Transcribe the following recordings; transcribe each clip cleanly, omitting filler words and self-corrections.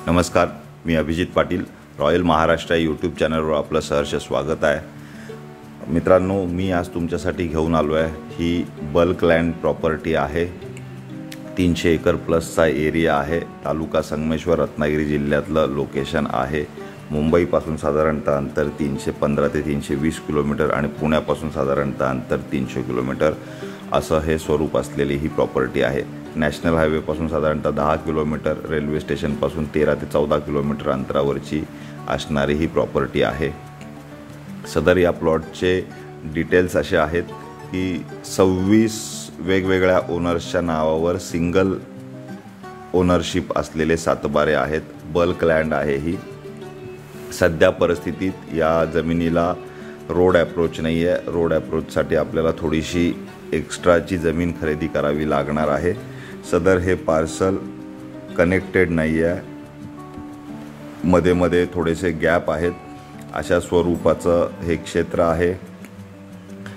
नमस्कार, मी Abhijit Patil. Royal Maharashtra YouTube चॅनलवर आपलं सहर्ष स्वागत आहे. मित्रांनो, मी आज तुमच्यासाठी घेऊन आलो आहे. ही बल्क लँड प्रॉपर्टी आहे. 300 एकर प्लसचा एरिया आहे. तालुका संगमेश्वर, रत्नागिरी जिल्ह्यातलं लोकेशन आहे. मुंबईपासून साधारणतः अंतर 315 ते 320 किलोमीटर आणि पुण्यापासून साधारणतः अंतर 300 किलोमीटर असं हे स्वरूप असलेली ही प्रॉपर्टी आहे. नॅशनल हायवेपासून साधारणतः 10 किलोमीटर, रेल्वे स्टेशनपासून 13 ते 14 किलोमीटर अंतरावरची असणारी ही प्रॉपर्टी आहे. सदर या प्लॉटचे डिटेल्स असे आहेत की 26 वेगवेगळ्या ओनर्सच्या नावावर सिंगल ओनरशिप असलेले सातबारे आहेत. बल्क लँड आहे ही. सध्या परिस्थितीत या जमिनीला रोड अप्रोच नाही आहे. रोड अप्रोचसाठी आपल्याला थोडीशी एक्स्ट्राची जमीन खरेदी करावी लागणार आहे. सदर हे पार्सल कनेक्टेड नाही आहे. मध्ये मध्ये थोडेसे गॅप आहेत. अशा स्वरूपाचं हे क्षेत्र आहे.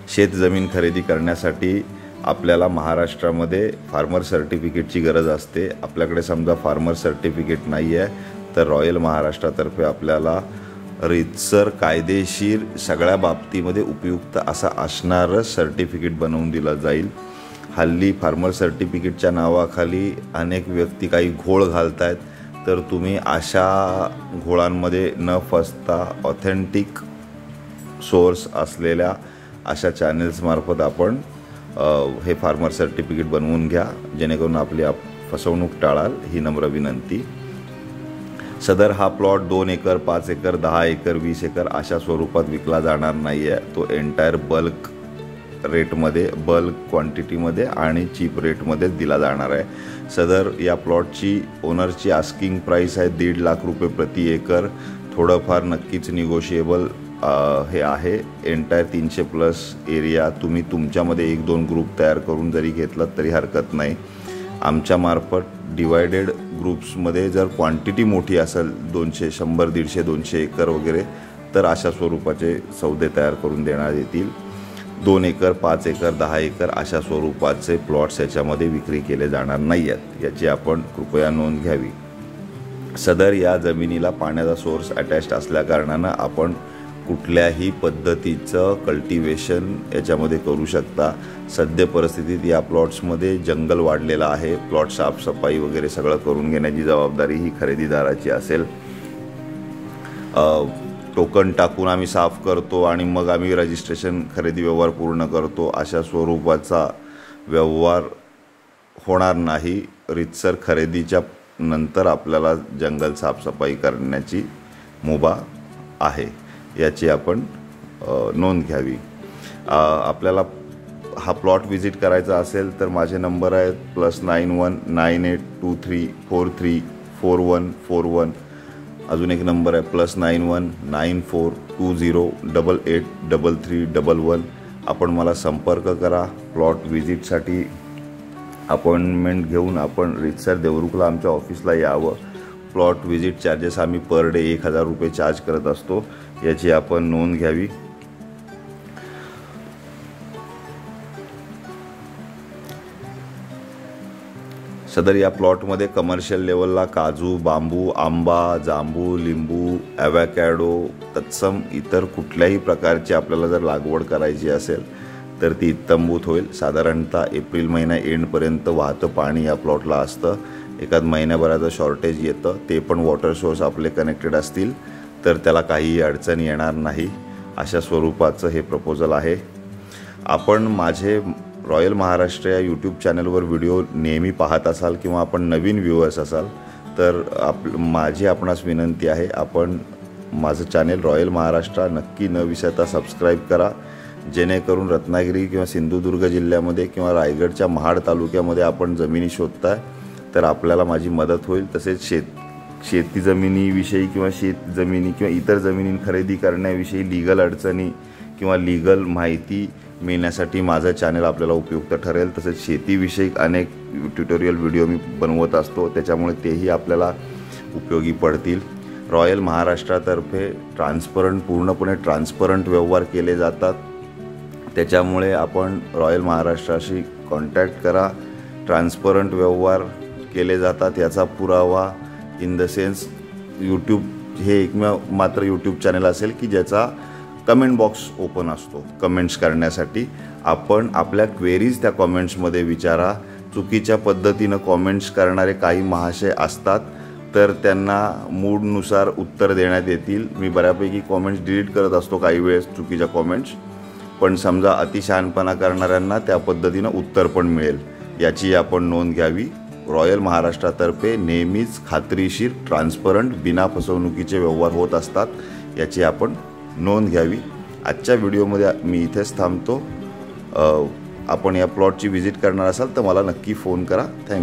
शेतजमीन खरेदी करण्यासाठी आपल्याला महाराष्ट्रामध्ये फार्मर सर्टिफिकेटची गरज असते. आपल्याकडे समजा फार्मर सर्टिफिकेट नाही आहे तर रॉयल महाराष्ट्रातर्फे आपल्याला रीतसर कायदेशीर सगळ्या बाबतीमध्ये उपयुक्त असं असणारं सर्टिफिकेट बनवून दिलं जाईल. हल्ली फार्मर सर्टिफिकेटच्या नावाखाली अनेक व्यक्ती काही घोळ घालत आहेत, तर तुम्ही अशा घोळांमध्ये न फसता ऑथेंटिक सोर्स असलेल्या अशा चॅनल्समार्फत आपण हे फार्मर सर्टिफिकेट बनवून घ्या, जेणेकरून आपली फसवणूक टाळाल ही नम्र विनंती. सदर हा plot 2 acre, 5 acre, 10 acre, 20 acre अशा स्वरूपात विकला जाणार नाही आहे. तो एंटायर बल्क रेटमध्ये, बल्क क्वांटिटीमध्ये आणि चीप रेटमध्ये दिला जाणार आहे. सदर या प्लॉटची ओनरची आस्किंग प्राईस आहे 1.5 लाख रुपये प्रति एकर. थोडंफार नक्कीच निगोशिएबल हे आहे. एंटायर 300 प्लस एरिया तुम्ही तुमच्यामध्ये 1-2 ग्रुप तयार करून जरी घेतलात तरी हरकत नाही. आमच्यामार्फत डिवायडेड ग्रुप्समध्ये जर क्वांटिटी मोठी असेल 200, 100, 150, 200 एकर वगैरे, तर अशा स्वरूपाचे सौदे तयार करून देण्यात येतील. 2 एकर, 5 एकर, 10 एकर अशा स्वरूपाचे प्लॉट्स याच्यामध्ये विक्री केले जाणार नाही आहेत, याची आपण कृपया नोंद घ्यावी. सदर या जमिनीला पाण्याचा सोर्स अटॅच्ड असल्याकारणानं आपण कुठल्याही पद्धतीचं कल्टिवेशन याच्यामध्ये करू शकता. सद्य परिस्थितीत या प्लॉट्समध्ये जंगल वाढलेलं आहे. प्लॉट साफसफाई वगैरे सगळं करून घेण्याची जबाबदारी ही खरेदीदाराची असेल. टोकन टाकून आम्ही साफ करतो आणि मग आम्ही रजिस्ट्रेशन खरेदी व्यवहार पूर्ण करतो अशा स्वरूपाचा व्यवहार होणार नाही. रीतसर खरेदीच्या नंतर आपल्याला जंगल साफसफाई करण्याची मुभा आहे, याची आपण नोंद घ्यावी. आपल्याला हा प्लॉट व्हिजिट करायचा असेल तर माझे नंबर आहेत +91 9823 434141. अजून एक नंबर आहे +91 9420 883311. आपण मला संपर्क करा. प्लॉट व्हिजिटसाठी अपॉइंटमेंट घेऊन आपण रीतसर देवरुखला आमच्या ऑफिसला यावं. प्लॉट व्हिजिट चार्जेस आम्ही पर डे 1000 रुपये चार्ज करत असतो, याची आपण नोंद घ्यावी. सदर या प्लॉटमध्ये कमर्शियल लेवलला काजू, बांबू, आंबा, जांबू, लिंबू, ॲव्हॅकॅडो तत्सम इतर कुठल्याही प्रकारची आपल्याला जर लागवड करायची असेल तर ती इत्तंभूत होईल. साधारणतः एप्रिल महिना एंडपर्यंत वाहतं पाणी या प्लॉटला असतं. एखाद महिन्याभराचं शॉर्टेज येतं, ते पण वॉटर सोर्स आपले कनेक्टेड असतील तर त्याला काहीही अडचण येणार नाही. अशा स्वरूपाचं हे प्रपोजल आहे. आपण माझे रॉयल महाराष्ट्र या यूट्यूब चॅनलवर व्हिडिओ नेहमी पाहत असाल किंवा आपण नवीन व्ह्यूअर्स असाल तर माझी आपणास विनंती आहे, आपण माझं चॅनल रॉयल महाराष्ट्र नक्की न विसरता सबस्क्राईब करा, जेणेकरून रत्नागिरी किंवा सिंधुदुर्ग जिल्ह्यामध्ये किंवा रायगडच्या महाड तालुक्यामध्ये आपण जमिनी शोधताय तर आपल्याला माझी मदत होईल. तसेच शेती जमिनीविषयी किंवा शेतजमिनी किंवा इतर जमिनी खरेदी करण्याविषयी लीगल अडचणी किंवा लीगल माहिती मिळण्यासाठी माझं चॅनल आपल्याला उपयुक्त ठरेल. तसेच शेतीविषयी अनेक ट्युटोरियल व्हिडिओ मी बनवत असतो, त्याच्यामुळे तेही आपल्याला उपयोगी पडतील. रॉयल महाराष्ट्रातर्फे पूर्णपणे ट्रान्सपरंट व्यवहार केले जातात. त्याच्यामुळे आपण रॉयल महाराष्ट्राशी कॉन्टॅक्ट करा. ट्रान्सपरंट व्यवहार केले जातात याचा पुरावा इन द सेन्स यूट्यूब हे एकमेव मात्र यूट्यूब चॅनल असेल की ज्याचा कमेंट बॉक्स ओपन असतो कमेंट्स करण्यासाठी. आपण आपल्या क्वेरीज त्या कॉमेंट्समध्ये विचारा. चुकीच्या पद्धतीनं कॉमेंट्स करणारे काही महाशय असतात तर त्यांना मूडनुसार उत्तर देण्यात येतील. मी बऱ्यापैकी कॉमेंट्स डिलीट करत असतो काही वेळेस चुकीच्या कॉमेंट्स, पण समजा अतिशहाणपणा करणाऱ्यांना त्या पद्धतीनं उत्तर पण मिळेल याची आपण नोंद घ्यावी. रॉयल महाराष्ट्रातर्फे नेहमीच खात्रीशीर, ट्रान्सपरंट, बिना फसवणुकीचे व्यवहार होत असतात याची आपण नोंद घ्यावी. आजच्या व्हिडिओमध्ये मी इथेच थांबतो. आपण या प्लॉटची व्हिजिट करणार असाल तर मला नक्की फोन करा. थँक्यू.